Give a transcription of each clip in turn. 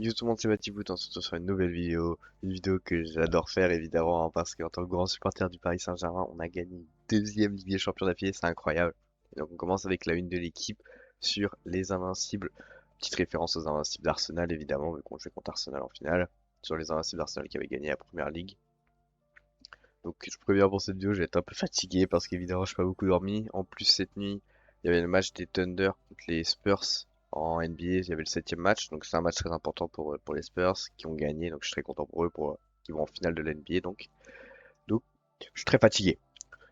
Yo tout le monde, c'est Mathieu, on se retrouve sur une vidéo que j'adore faire évidemment, hein, parce qu'en tant que grand supporter du Paris Saint-Germain, on a gagné une deuxième Ligue des Champions d'affilée, c'est incroyable. Et donc on commence avec la une de l'équipe sur les Invincibles, petite référence aux Invincibles d'Arsenal évidemment, vu qu'on jouait contre Arsenal en finale, sur les Invincibles d'Arsenal qui avaient gagné la Première Ligue. Donc je préviens pour cette vidéo, je vais être un peu fatigué parce qu'évidemment j'ai pas beaucoup dormi. En plus cette nuit, il y avait le match des Thunder contre les Spurs en NBA, il y avait le septième match, donc c'est un match très important pour les Spurs qui ont gagné, donc je suis très content pour eux pour qui vont en finale de la NBA donc je suis très fatigué.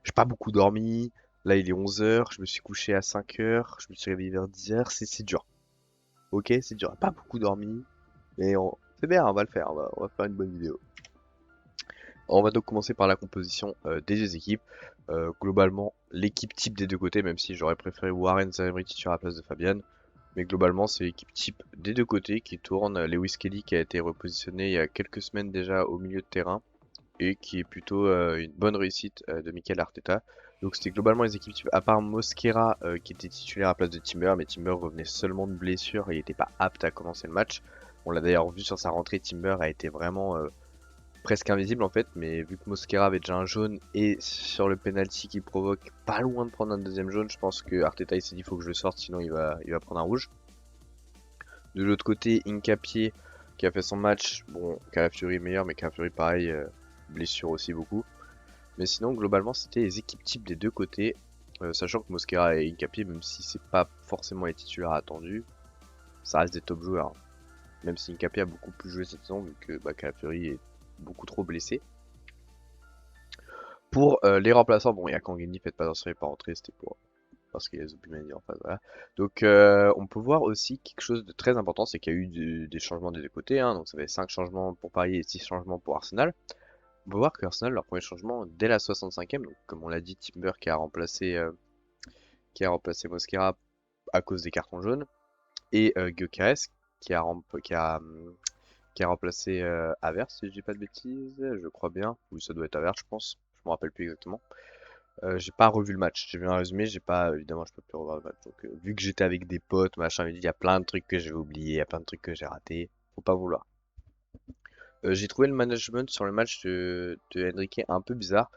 J'ai pas beaucoup dormi. Là il est 11 h, je me suis couché à 5 h, je me suis réveillé vers 10 h, c'est dur. Ok, c'est dur, pas beaucoup dormi, mais c'est bien, on va le faire, on va faire une bonne vidéo. On va donc commencer par la composition des deux équipes. Globalement, l'équipe type des deux côtés, même si j'aurais préféré Warren Zaïre titulaire à la place de Fabian. Mais globalement, c'est l'équipe type des deux côtés qui tourne. Lewis Kelly qui a été repositionné il y a quelques semaines déjà au milieu de terrain et qui est plutôt une bonne réussite de Mikel Arteta. Donc c'était globalement les équipes type, à part Mosquera qui était titulaire à la place de Timber, mais Timber revenait seulement de blessure et il n'était pas apte à commencer le match. On l'a d'ailleurs vu sur sa rentrée, Timber a été vraiment presque invisible en fait, mais vu que Mosquera avait déjà un jaune et sur le penalty qu'il provoque, pas loin de prendre un deuxième jaune, je pense que Arteta il s'est dit faut que je le sorte sinon il va prendre un rouge. De l'autre côté, Hincapié qui a fait son match, bon, Calafiori est meilleur, mais Calafiori pareil, blessure aussi beaucoup. Mais sinon, globalement, c'était les équipes types des deux côtés, sachant que Mosquera et Hincapié, même si c'est pas forcément les titulaires attendus, ça reste des top joueurs, hein. Même si Hincapié a beaucoup plus joué cette saison, vu que bah, Calafiori est beaucoup trop blessé. Pour les remplaçants, bon, il y a Kangini, faites pas attention, il n'est pas rentré, c'était pour parce qu'il y a Zubimani en face, voilà. Donc on peut voir aussi quelque chose de très important, c'est qu'il y a eu des changements des deux côtés, hein, donc ça fait 5 changements pour Paris et 6 changements pour Arsenal. On peut voir que Arsenal, leur premier changement dès la 65e, donc comme on l'a dit, Timber qui a remplacé Mosquera à cause des cartons jaunes, et Gyökeres qui a, qui a, qui a remplacé Havertz, si je dis pas de bêtises, je crois bien, oui ça doit être Havertz je pense, je me rappelle plus exactement. J'ai pas revu le match. J'ai vu un résumé, j'ai pas, évidemment, je peux plus revoir le match. Donc, vu que j'étais avec des potes, machin, il y a plein de trucs que j'ai oubliés, il y a plein de trucs que j'ai ratés. Faut pas vouloir. J'ai trouvé le management sur le match de Enrique un peu bizarre.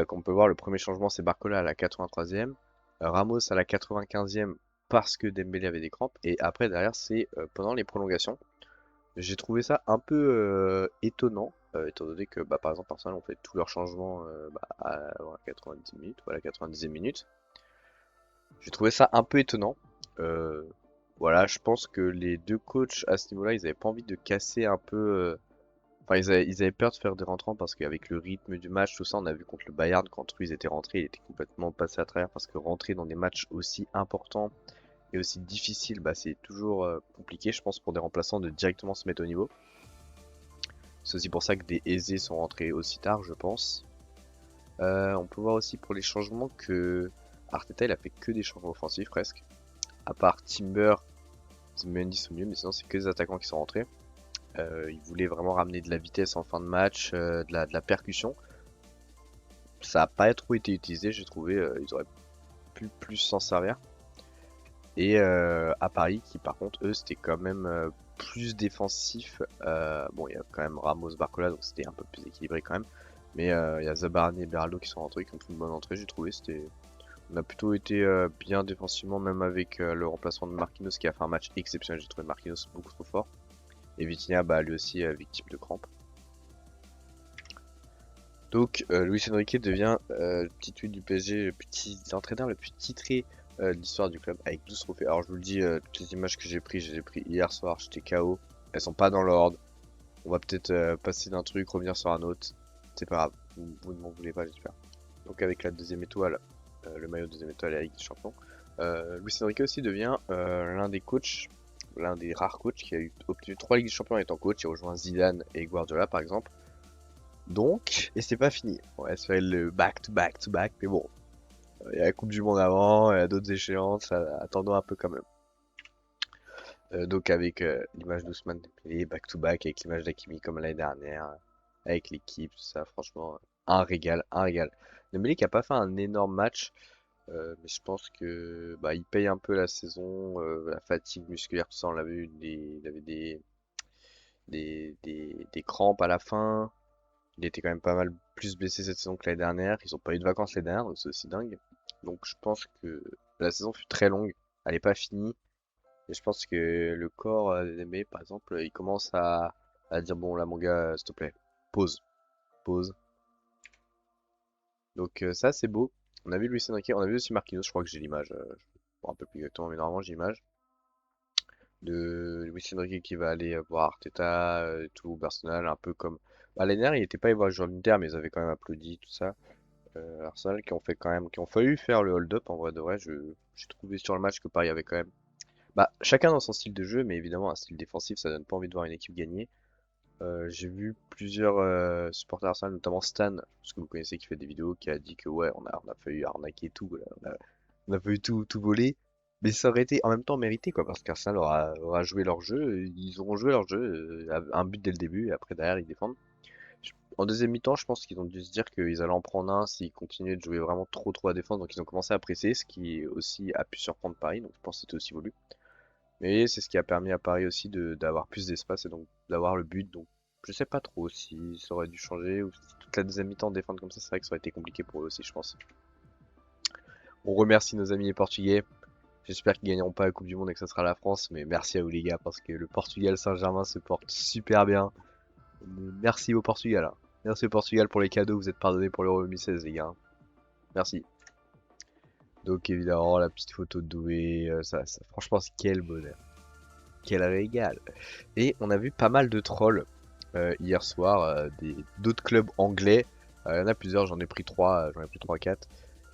Comme on peut voir, le premier changement, c'est Barcola à la 83e, Ramos à la 95e parce que Dembélé avait des crampes. Et après, derrière, c'est pendant les prolongations. J'ai trouvé ça un peu étonnant, étant donné que, bah, par exemple, Arsenal ont fait tous leurs changements bah, à 90 minutes, voilà, 90e minute. J'ai trouvé ça un peu étonnant. Euh, voilà, je pense que les deux coachs à ce niveau-là, ils avaient pas envie de casser un peu. Enfin, ils avaient peur de faire des rentrants parce qu'avec le rythme du match, tout ça, on a vu contre le Bayern, quand eux ils étaient rentrés, il était complètement passé à travers parce que rentrer dans des matchs aussi importants et aussi difficiles, bah, c'est toujours compliqué, je pense, pour des remplaçants de directement se mettre au niveau. C'est aussi pour ça que des aisés sont rentrés aussi tard, je pense. On peut voir aussi pour les changements que Arteta il a fait que des changements offensifs presque. À part Timber, Mendy sont mieux, mais sinon c'est que des attaquants qui sont rentrés. Il voulait vraiment ramener de la vitesse en fin de match, de la percussion. Ça n'a pas trop été utilisé, j'ai trouvé. Ils auraient pu plus s'en servir. Et à Paris, qui par contre, eux, c'était quand même plus défensif. Bon, il y a quand même Ramos, Barcola, donc c'était un peu plus équilibré quand même. Mais il y a Zabarni et Beraldo qui sont rentrés, qui ont fait une bonne entrée, j'ai trouvé. On a plutôt été bien défensivement, même avec le remplacement de Marquinhos qui a fait un match exceptionnel. J'ai trouvé Marquinhos beaucoup trop fort. Et Vitinha, bah, lui aussi victime de crampes. Donc Luis Enrique devient le petit tweet du PSG, le petit entraîneur le plus titré de l'histoire du club avec 12 trophées. Alors je vous le dis, toutes les images que je les ai pris hier soir, j'étais KO. Elles sont pas dans l'ordre. On va peut-être passer d'un truc, revenir sur un autre. C'est pas grave, vous ne m'en voulez pas, j'espère. Donc avec la deuxième étoile, le maillot de deuxième étoile et la Ligue des Champions. Luis Enrique aussi devient l'un des coachs, l'un des rares coachs qui a obtenu 3 Ligues des Champions en étant coach. Il a rejoint Zidane et Guardiola par exemple. Donc, et c'est pas fini. On va se faire le back to back to back, mais bon, il y a la Coupe du Monde avant, il y a d'autres échéances, attendons un peu quand même. Donc avec l'image d'Ousmane Dembélé, back to back, avec l'image d'Hakimi comme l'année dernière, avec l'équipe, tout ça, franchement, un régal, un régal. Dembélé qui a pas fait un énorme match, mais je pense que bah, il paye un peu la saison, la fatigue musculaire, tout ça, on l'a vu, il avait des crampes à la fin. Il était quand même pas mal plus blessé cette saison que l'année dernière. Ils ont pas eu de vacances l'année dernière, donc c'est aussi dingue. Donc je pense que la saison fut très longue. Elle est pas finie. Et je pense que le corps d'Dembélé, par exemple, il commence à dire bon là mon gars, s'il te plaît, pause, pause. Donc ça c'est beau. On a vu Luis Enrique, on a vu aussi Marquinhos, je crois que j'ai l'image. Je me rappelle plus exactement, mais normalement j'ai l'image de Luis Enrique qui va aller voir Arteta et tout, Arsenal, un peu comme. Bah, l'année dernière, il était pas allé voir le joueur de l'Inter, mais ils avaient quand même applaudi tout ça. Arsenal qui ont fait quand même, qui ont failli faire le hold-up en vrai de vrai. J'ai trouvé sur le match que Paris avait quand même. Bah, chacun dans son style de jeu, mais évidemment un style défensif, ça donne pas envie de voir une équipe gagner. J'ai vu plusieurs supporters Arsenal, notamment Stan, parce que vous connaissez, qui fait des vidéos, qui a dit que ouais, on a failli arnaquer tout, là, on a failli tout voler. Mais ça aurait été en même temps mérité, quoi, parce qu'Arsenal aura joué leur jeu, ils auront joué leur jeu, un but dès le début, et après derrière ils défendent. En deuxième mi-temps, je pense qu'ils ont dû se dire qu'ils allaient en prendre un s'ils continuaient de jouer vraiment trop à défendre, donc ils ont commencé à presser, ce qui aussi a pu surprendre Paris, donc je pense que c'était aussi voulu. Mais c'est ce qui a permis à Paris aussi d'avoir plus d'espace et donc d'avoir le but. Donc je sais pas trop si ça aurait dû changer ou si toute la deuxième mi-temps défendre comme ça, c'est vrai que ça aurait été compliqué pour eux aussi, je pense. On remercie nos amis les Portugais. J'espère qu'ils gagneront pas la Coupe du Monde et que ça sera la France, mais merci à vous les gars parce que le Portugal Saint-Germain se porte super bien. Merci au Portugal, hein. Merci au Portugal pour les cadeaux, vous êtes pardonnés pour l'Euro 2016 les gars, hein. Merci. Donc évidemment la petite photo de Doué, franchement quel bonheur, quel régal. Et on a vu pas mal de trolls hier soir, d'autres clubs anglais. Il y en a plusieurs, j'en ai pris 3, j'en ai pris 3-4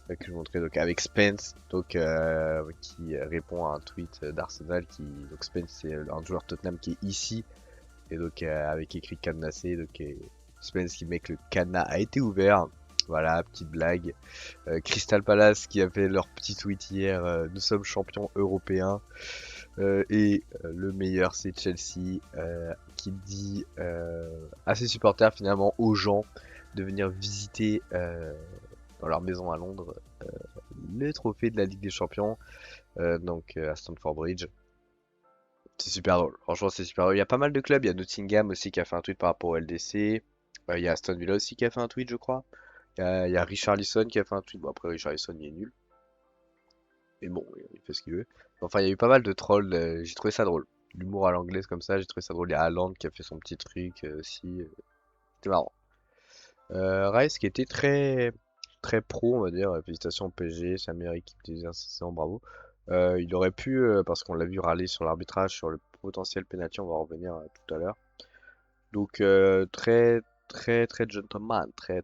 que je vous montrais donc avec Spence, donc qui répond à un tweet d'Arsenal. Donc Spence c'est un joueur Tottenham qui est ici et donc avec écrit cadenassé. Donc Spence qui met que le cadenas a été ouvert. Voilà, petite blague. Crystal Palace qui a fait leur petit tweet hier, nous sommes champions européens. Et le meilleur c'est Chelsea qui dit à ses supporters, finalement aux gens, de venir visiter dans leur maison à Londres le trophée de la Ligue des Champions, donc à Stamford Bridge. C'est super drôle, franchement c'est super drôle. Il y a pas mal de clubs, il y a Nottingham aussi qui a fait un tweet par rapport au LDC, il y a Aston Villa aussi qui a fait un tweet je crois, il y a Richarlison qui a fait un tweet, bon après Richarlison il est nul, mais bon il fait ce qu'il veut. Enfin il y a eu pas mal de trolls, j'ai trouvé ça drôle. L'humour à l'anglaise comme ça, j'ai trouvé ça drôle. Il y a Haaland qui a fait son petit truc aussi, c'était marrant. Rice qui était très pro, on va dire. Félicitations au PSG, c'est la meilleure équipe des saison, bravo. Il aurait pu, parce qu'on l'a vu râler sur l'arbitrage, sur le potentiel penalty, on va en revenir tout à l'heure. Donc très gentleman, très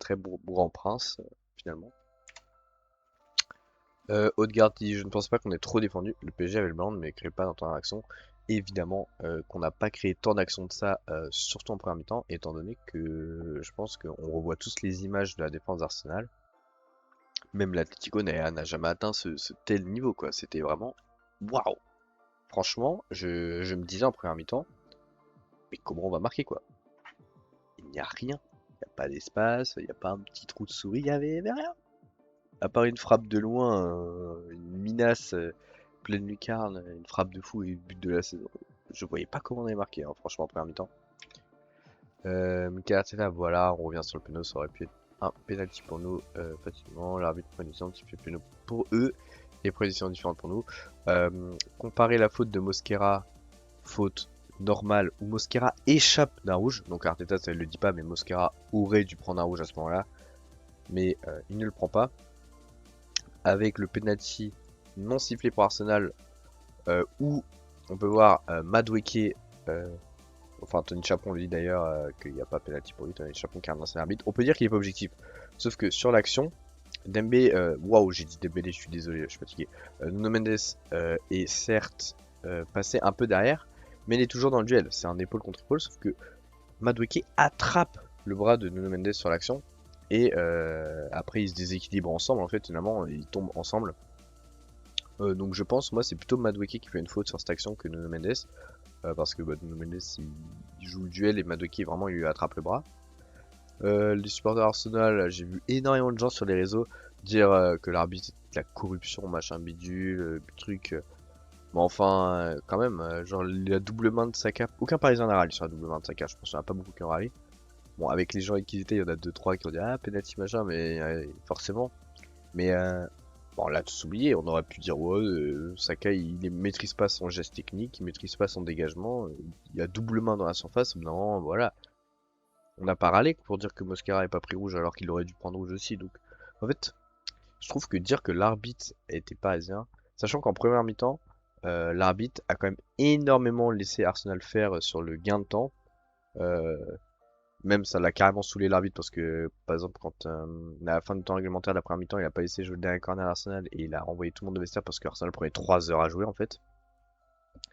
grand prince finalement. Odegaard dit, je ne pense pas qu'on ait trop défendu. Le PSG avait le ballon, mais ne crée pas tant d'action. Évidemment qu'on n'a pas créé tant d'actions de ça, surtout en première mi-temps, étant donné que je pense qu'on revoit tous les images de la défense d'Arsenal. Même l'Atlético n'a jamais atteint ce tel niveau, quoi. C'était vraiment waouh! Franchement, je me disais en première mi-temps, mais comment on va marquer, quoi? Il n'y a rien. Il n'y a pas d'espace, il n'y a pas un petit trou de souris, il y avait rien. À part une frappe de loin, une minace pleine lucarne, une frappe de fou et le but de la saison. Je voyais pas comment on avait marqué, hein, franchement, en première mi-temps. Mikel Arteta, voilà, on revient sur le péno, ça aurait pu être un penalty pour nous facilement. L'arbitre prend une décision différente péno pour eux et prend une décision différente pour nous. Comparer la faute de Mosquera, faute normale, où Mosquera échappe d'un rouge, donc Arteta ça ne le dit pas, mais Mosquera aurait dû prendre un rouge à ce moment-là, mais il ne le prend pas. Avec le penalty non sifflé pour Arsenal, où on peut voir Madueke, enfin Tony Chapon le dit d'ailleurs qu'il n'y a pas penalty pour lui, Tony Chapon qui est un ancien arbitre. On peut dire qu'il est pas objectif, sauf que sur l'action, Dembélé, waouh, j'ai dit Dembélé, je suis désolé, je suis fatigué. Nuno Mendes est certes passé un peu derrière, mais il est toujours dans le duel. C'est un épaule contre épaule, sauf que Madueke attrape le bras de Nuno Mendes sur l'action et après ils se déséquilibrent ensemble. En fait, finalement, ils tombent ensemble. Donc je pense, moi, c'est plutôt Madueke qui fait une faute sur cette action que Nuno Mendes. Parce que Nuno Mendes il joue le duel et Madueke vraiment il lui attrape le bras. Les supporters d'Arsenal, j'ai vu énormément de gens sur les réseaux dire que l'arbitre c'est de la corruption, machin bidule, truc. Mais enfin, quand même, genre la double main de Saka, aucun Parisien n'a râlé sur la double main de Saka, je pense qu'il n'y en a pas beaucoup qui ont râlé. Bon, avec les gens avec qui ils étaient, il y en a deux trois qui ont dit ah penalty machin, mais forcément. Mais bon là, tous oublié, on aurait pu dire ouais, Saka il maîtrise pas son geste technique, il maîtrise pas son dégagement, il a double main dans la surface, non, voilà. On n'a pas râlé pour dire que Mosquera n'ait pas pris rouge alors qu'il aurait dû prendre rouge aussi. Donc, en fait, je trouve que dire que l'arbitre était parisien, sachant qu'en première mi-temps, l'arbitre a quand même énormément laissé Arsenal faire sur le gain de temps. Euh, Même ça l'a carrément saoulé l'arbitre parce que, par exemple, quand à la fin du temps réglementaire de la première mi-temps, il a pas laissé jouer le dernier corner à Arsenal et il a renvoyé tout le monde de vestiaire parce que Arsenal prenait 3 heures à jouer en fait.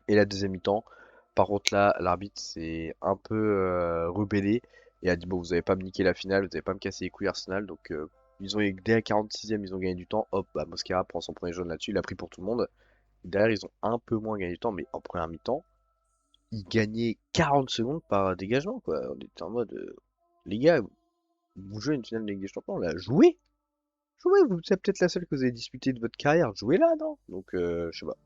Et la deuxième mi-temps, par contre là, l'arbitre s'est un peu rebellé et a dit bon, vous avez pas me niquer la finale, vous avez pas me casser les couilles Arsenal, donc ils ont dès la 46e, ils ont gagné du temps. Hop, bah Mosquera prend son premier jaune là-dessus, il a pris pour tout le monde. Derrière, ils ont un peu moins gagné du temps, mais en première mi-temps, ils gagnaient 40 secondes par dégagement quoi. On était en mode les gars, vous jouez une finale de Ligue des Champions là, jouez! Jouez, c'est peut-être la seule que vous avez disputée de votre carrière, jouez là, non? Donc je sais pas.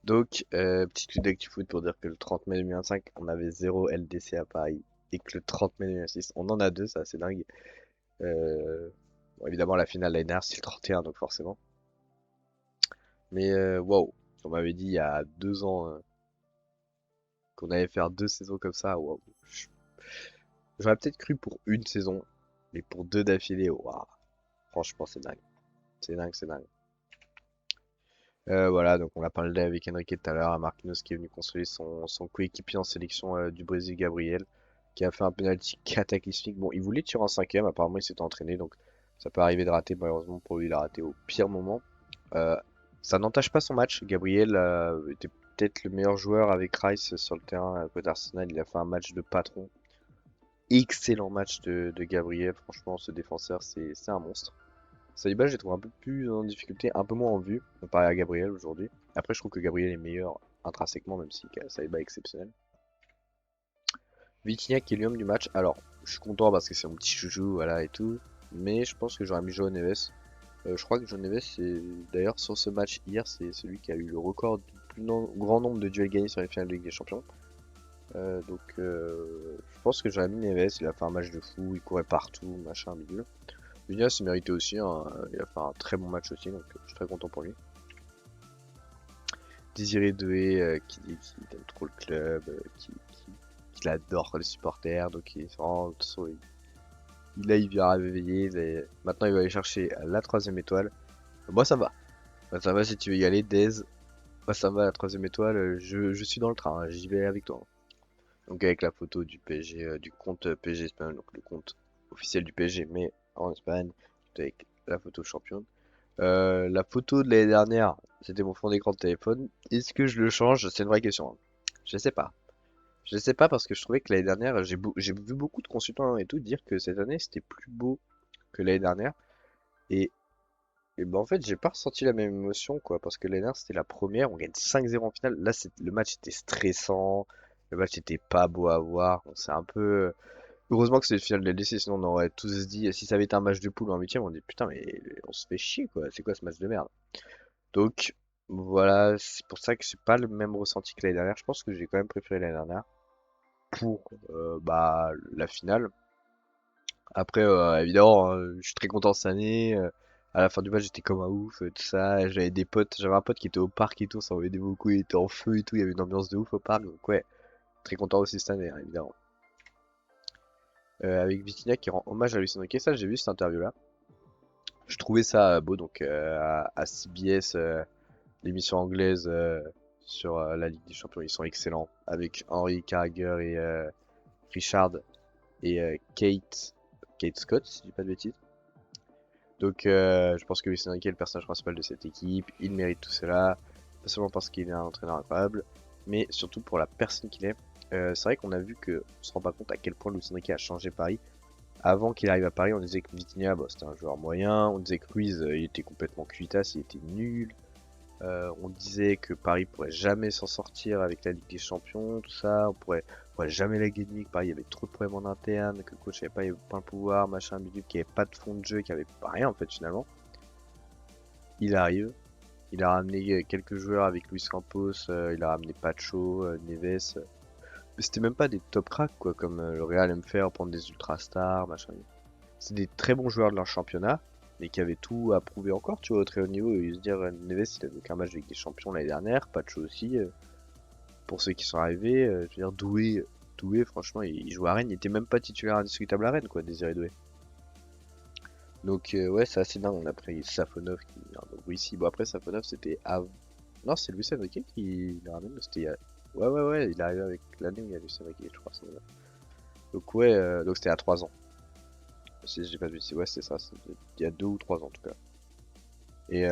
Donc, petite coup d'actu foot pour dire que le 30 mai 2025, on avait 0 LDC à Paris. Et que le 30 mai 2026, on en a deux, ça c'est dingue. Bon, évidemment, la finale l'année dernière, c'est le 31, donc forcément. Mais waouh, on m'avait dit il y a 2 ans qu'on allait faire 2 saisons comme ça. Waouh. J'aurais peut-être cru pour une saison, mais pour deux d'affilée, waouh. Franchement, c'est dingue. C'est dingue, c'est dingue. Voilà, donc on a parlé avec Enrique tout à l'heure, à Marquinhos qui est venu consoler son coéquipier en sélection du Brésil, Gabriel, qui a fait un penalty cataclysmique. Bon, il voulait tirer en cinquième, apparemment il s'est entraîné, donc ça peut arriver de rater, malheureusement pour lui il a raté au pire moment. Euh, Ça n'entache pas son match, Gabriel était peut-être le meilleur joueur avec Rice sur le terrain côté Arsenal, il a fait un match de patron. Excellent match de Gabriel, franchement ce défenseur c'est un monstre. Saliba, j'ai trouvé un peu plus en difficulté, un peu moins en vue, comparé à Gabriel aujourd'hui. Après, je trouve que Gabriel est meilleur intrinsèquement, même si Saliba est exceptionnel. Vitinha qui est l'homme du match. Alors, je suis content parce que c'est mon petit chouchou, voilà et tout. Mais je pense que j'aurais mis João Neves. Je crois que João Neves, c'est d'ailleurs sur ce match hier, c'est celui qui a eu le record du plus grand nombre de duels gagnés sur les finales de Ligue des Champions. Je pense que j'aurais mis Neves. Il a fait un match de fou, il courait partout, machin, bidule. Vitinha s'est mérité aussi, hein. Il a fait un très bon match aussi, donc je suis très content pour lui. Désiré Doué qui dit qu'il aime trop le club, qu'il adore les supporters, donc il, vraiment, de toute façon, là il vient réveiller, maintenant il va aller chercher la troisième étoile. Moi ça va, moi, ça va si tu veux y aller, Dez. Moi ça va la troisième étoile, je suis dans le train, hein, j'y vais avec toi. Donc avec la photo du PSG, du compte PSG Espagne, donc le compte officiel du PSG, mais en Espagne, avec la photo championne. La photo de l'année dernière, c'était mon fond d'écran de téléphone. Est-ce que je le change? C'est une vraie question, hein. Je sais pas. Je sais pas parce que je trouvais que l'année dernière, j'ai vu beaucoup de consultants et tout dire que cette année c'était plus beau que l'année dernière. Et, et ben en fait, j'ai pas ressenti la même émotion quoi. Parce que l'année dernière c'était la première, on gagne 5-0 en finale. Là, le match était stressant. Le match était pas beau à voir. On s'est un peu. Heureusement que c'est le final de la LDC, sinon on aurait tous dit, si ça avait été un match de poule ou un huitième, on dit putain, mais on se fait chier quoi. C'est quoi ce match de merde? Donc voilà, c'est pour ça que c'est pas le même ressenti que l'année dernière. Je pense que j'ai quand même préféré l'année dernière pour bah, la finale. Après, évidemment, hein, je suis très content cette année. À la fin du match, j'étais comme un ouf, tout ça. J'avais des potes, j'avais un pote qui était au parc et tout, ça m'aidait beaucoup, il était en feu et tout, il y avait une ambiance de ouf au parc. Donc ouais, très content aussi cette année, hein, évidemment. Avec Vitinha qui rend hommage à Luis Enrique, ça j'ai vu cette interview là. Je trouvais ça beau, donc à CBS, l'émission anglaise sur la Ligue des Champions, ils sont excellents. Avec Henry Carragher et Richard et Kate Scott, si je dis pas de bêtises. Donc je pense que Luis Enrique est le personnage principal de cette équipe. Il mérite tout cela, pas seulement parce qu'il est un entraîneur incroyable, mais surtout pour la personne qu'il est. C'est vrai qu'on a vu que on se rend pas compte à quel point Luis Enrique a changé Paris. Avant qu'il arrive à Paris, on disait que Vitinha, bah, c'était un joueur moyen. On disait que Ruiz, il était complètement cuitasse, il était nul. On disait que Paris pourrait jamais s'en sortir avec la Ligue des Champions, tout ça. On pourrait jamais la gagner, que Paris avait trop de problèmes en interne, que le coach avait pas le pouvoir, machin, bidule, qu'il n'y avait pas de fond de jeu, qu'il n'y avait pas rien en fait finalement. Il arrive, Il a ramené quelques joueurs avec Luis Campos, il a ramené Pacho, Neves. Mais c'était même pas des top cracks quoi, comme le Real aime faire, prendre des ultra stars, machin. C'est des très bons joueurs de leur championnat, mais qui avaient tout à prouver encore, tu vois, au très haut niveau. Et se dire, Neves, il avait aucun match avec des champions l'année dernière, Pacho aussi. Pour ceux qui sont arrivés, je veux dire, Doué, franchement, il joue à Rennes, il était même pas titulaire indiscutable à Rennes, quoi, Désiré Doué. Donc, ouais, c'est assez dingue. On a pris Safonov qui vient de Russie. Bon, après, Safonov, c'était avant. Non, c'est Luis Enrique qui le ramène. C'était Ouais, ouais, ouais, il est arrivé avec l'année où il y a Luis Enrique, je crois. Donc, ouais, donc c'était à 3 ans. Si j'ai pas de bêtises, ouais, c'est ça. Il y a 2 ou 3 ans en tout cas. Et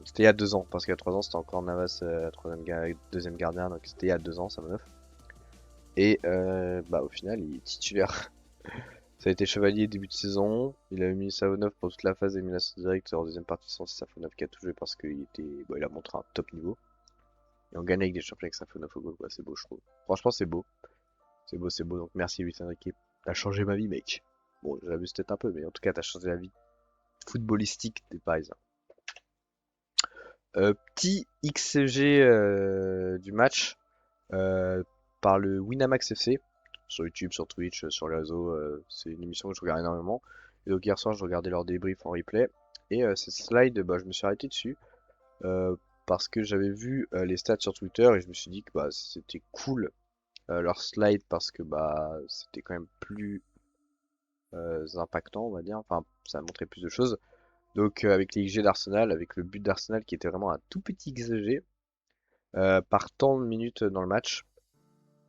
c'était il y a 2 ans, parce qu'il y a 3 ans, c'était encore Navas, deuxième gardien, donc c'était il y a 2 ans, ça meuf. Et bah, au final, il est titulaire. Ça a été Chevalier début de saison. Il a mis Savonov pour toute la phase d'élimination directe. En deuxième partie, c'est Savonov qui a tout joué parce qu'il était, bon, il a montré un top niveau. Et on gagne avec des champions avec Savonov au goal, quoi. C'est beau, je trouve. Franchement, c'est beau. C'est beau, c'est beau. Donc merci Luis Enrique. T'as changé ma vie, mec. Bon, j'abuse peut-être un peu, mais en tout cas, t'as changé la vie footballistique des Parisiens. Petit XG du match euh, par le Winamax FC sur YouTube, sur Twitch, sur les réseaux. C'est une émission que je regarde énormément. Et donc hier soir, je regardais leur débrief en replay. Et cette slide, bah, je me suis arrêté dessus euh, parce que j'avais vu les stats sur Twitter et je me suis dit que bah, c'était cool leur slide parce que bah, c'était quand même plus impactant, on va dire. Enfin, ça montrait plus de choses. Donc avec les XG d'Arsenal, avec le but d'Arsenal qui était vraiment un tout petit XG par temps de minutes dans le match.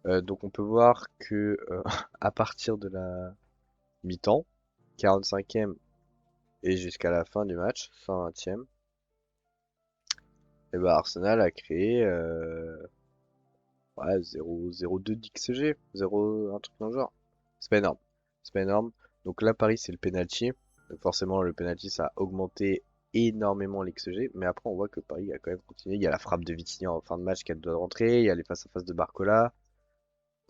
Donc on peut voir que à partir de la mi-temps, 45e et jusqu'à la fin du match, 120e, et ben Arsenal a créé ouais, 0,02 d'XG, 0, un truc dans le genre. C'est pas énorme. C'est pas énorme. Donc là, Paris, c'est le penalty. Donc forcément, le penalty, ça a augmenté énormément l'XG. Mais après, on voit que Paris a quand même continué. Il y a la frappe de Vitinha en fin de match qui doit rentrer. Il y a les face-à-face de Barcola.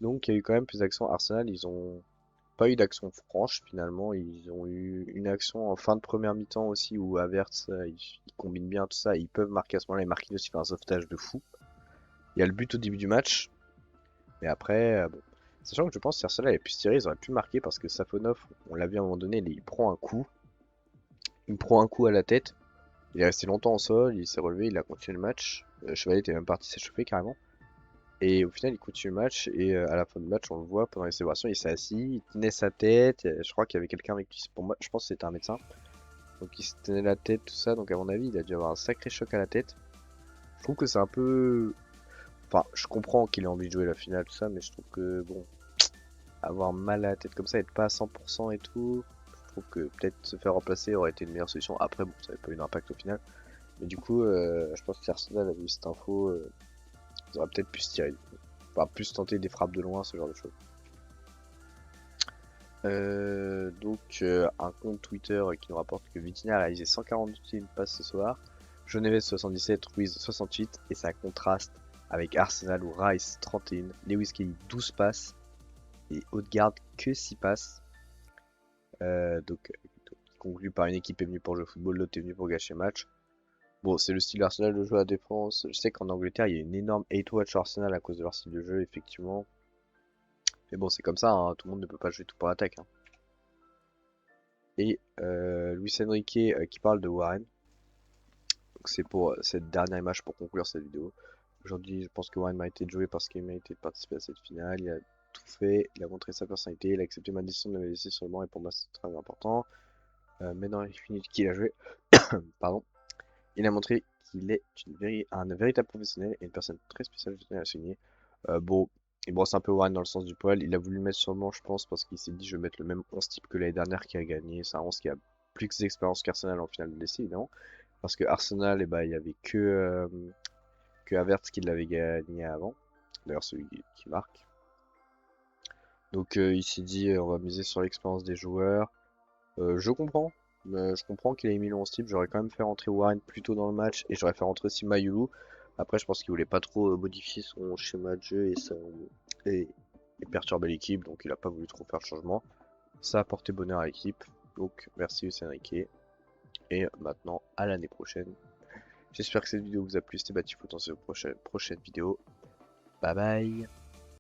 Donc il y a eu quand même plus d'actions. Arsenal, ils ont pas eu d'action franche finalement. Ils ont eu une action en fin de première mi-temps aussi où Havertz, ils combinent bien tout ça. Ils peuvent marquer à ce moment-là. Et Marquinhos, il fait un sauvetage de fou. Il y a le but au début du match. Mais après, bon. Sachant que je pense que si Arsenal avait pu se tirer, ils auraient pu marquer parce que Safonov, on l'a vu à un moment donné, il prend un coup. Il prend un coup à la tête. Il est resté longtemps au sol, il s'est relevé, il a continué le match. Chevalier était même parti s'échauffer carrément. Et au final, il continue le match. Et à la fin du match, on le voit pendant les célébrations, il s'est assis, il tenait sa tête. Je crois qu'il y avait quelqu'un avec lui. Pour moi, je pense que c'était un médecin. Donc il se tenait la tête, tout ça. Donc à mon avis, il a dû avoir un sacré choc à la tête. Je trouve que c'est un peu. Enfin, je comprends qu'il ait envie de jouer la finale, tout ça, mais je trouve que bon, avoir mal à la tête comme ça, être pas à 100% et tout, je trouve que peut-être se faire remplacer aurait été une meilleure solution. Après, bon, ça n'avait pas eu d'impact au final. Mais du coup, je pense que si Arsenal avait eu cette info, ils auraient peut-être pu se tirer. Enfin, plus tenter des frappes de loin, ce genre de choses. Un compte Twitter qui nous rapporte que Vitinha a réalisé 141 passes ce soir, Geneves 77, Ruiz 68, et ça contraste avec Arsenal où Rice 31, Lewis Kelly 12 passes, et Odegaard que 6 passes. Donc, conclu par une équipe est venue pour jouer au football, l'autre est venu pour gâcher le match. Bon, c'est le style Arsenal de jouer à la défense. Je sais qu'en Angleterre, il y a une énorme hate watch Arsenal à cause de leur style de jeu, effectivement. Mais bon, c'est comme ça, hein, tout le monde ne peut pas jouer tout pour l'attaque. Hein. Et Luis Enrique qui parle de Warren. Donc c'est pour cette dernière image pour conclure cette vidéo. Aujourd'hui, je pense que Warren méritait de jouer parce qu'il méritait de participer à cette finale. Il a tout fait, il a montré sa personnalité, il a accepté ma décision de me laisser sur le banc et pour moi c'est très important. Mais dans les minutes qu'il a joué, pardon, il a montré qu'il est un véritable professionnel et une personne très spéciale, je tenais à souligner. Bon, il brosse un peu Warren dans le sens du poil. Il a voulu le mettre sur le banc, je pense, parce qu'il s'est dit je vais mettre le même 11 type que l'année dernière qui a gagné. C'est un 11 qui a plus d'expérience qu'Arsenal en finale de l'essai, évidemment. Parce que Arsenal, eh ben, il y avait que Havertz qui l'avait gagné avant. D'ailleurs, celui qui marque. Donc il s'est dit on va miser sur l'expérience des joueurs. Je comprends qu'il ait mis le 11 type. J'aurais quand même fait rentrer Warren plus tôt dans le match et j'aurais fait rentrer aussi Mayulu. Après, je pense qu'il voulait pas trop modifier son schéma de jeu et perturber l'équipe, donc il a pas voulu trop faire le changement. Ça a porté bonheur à l'équipe. Donc merci Luis Enrique. Et maintenant à l'année prochaine J'espère que cette vidéo vous a plu. C'était Batifoot, on se voit aux prochaines vidéos. Bye bye.